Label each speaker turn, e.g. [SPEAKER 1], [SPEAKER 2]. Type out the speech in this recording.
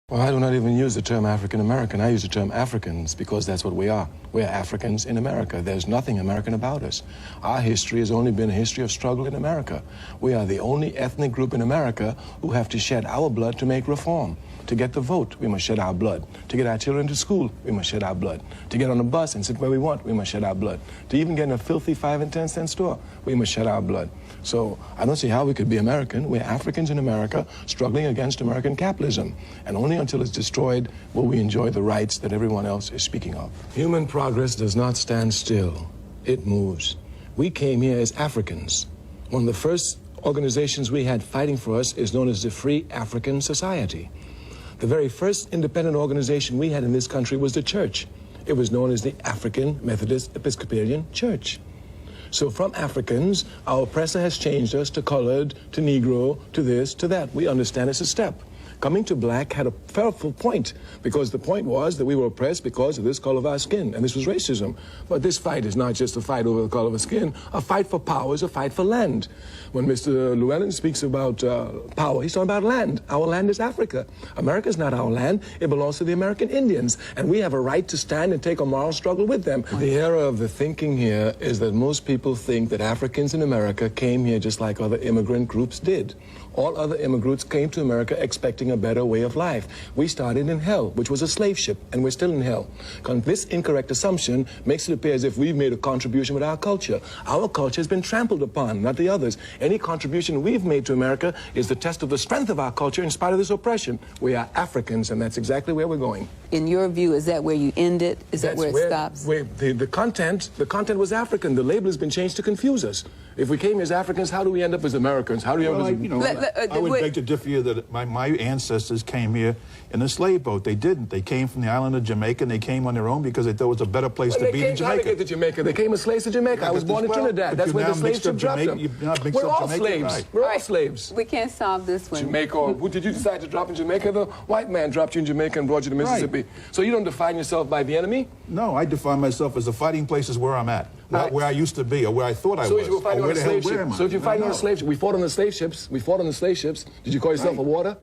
[SPEAKER 1] Well, I do not even use the term African-American. I use the term Africans because that's what we are. We are Africans in America. There's nothing American about us. Our history has only been a history of struggle in America. We are the only ethnic group in America who have to shed our blood to make reform. To get the vote, we must shed our blood. To get our children to school, we must shed our blood. To get on a bus and sit where we want, we must shed our blood. To even get in a filthy 5 and 10 cent store, we must shed our blood. So I don't see how we could be American. We're Africans in America struggling against American capitalism. And only until it's destroyed will we enjoy the rights that everyone else is speaking of. Human progress does not stand still. It moves. We came here as Africans. One of the first organizations we had fighting for us is known as the Free African Society. The very first independent organization we had in this country was the church. It was known as the African Methodist Episcopalian Church. So from Africans, our oppressor has changed us to colored, to Negro, to this, to that. We understand it's a step. Coming to black had a powerful point, because the point was that we were oppressed because of this color of our skin, and this was racism. But this fight is not just a fight over the color of our skin. A fight for power is a fight for land. When Mr. Llewellyn speaks about power, he's talking about land. Our land is Africa. America is not our land. It belongs to the American Indians, and we have a right to stand and take a moral struggle with them. The era of the thinking here is that most people think that Africans in America came here just like other immigrant groups did. All other immigrants came to America expecting a better way of life. We started in hell, which was a slave ship, and we're still in hell. This incorrect assumption makes it appear as if we've made a contribution with our culture. Our culture has been trampled upon, not the others. Any contribution we've made to America is the test of the strength of our culture in spite of this oppression. We are Africans, and that's exactly where we're going.
[SPEAKER 2] In your view, is that where you end it? Is that where it stops?
[SPEAKER 1] The content was African. The label has been changed to confuse us. If we came as Africans, how do we end up as Americans? How do we
[SPEAKER 3] I would beg to differ you that my ancestors came here in a slave boat. They didn't. They came from the island of Jamaica, and they came on their own because they thought it was a better place to be than Jamaica.
[SPEAKER 1] How did they get to Jamaica? They came as slaves to Jamaica. I was born in Trinidad. That's where the slave ship dropped them. We're all slaves. Right. We're all slaves.
[SPEAKER 2] We can't solve this one.
[SPEAKER 1] Jamaica. Who did you decide to drop in Jamaica? The white man dropped you in Jamaica and brought you to Mississippi. Right. So you don't define yourself by the enemy?
[SPEAKER 3] No, I define myself as the fighting places where I'm at. Not where I used to be or where I thought I was.
[SPEAKER 1] So if you were fighting on a slave ship, so if you're fighting on a slave ship, we fought on the slave ships. We fought on the slave ships. Did you call yourself a warder?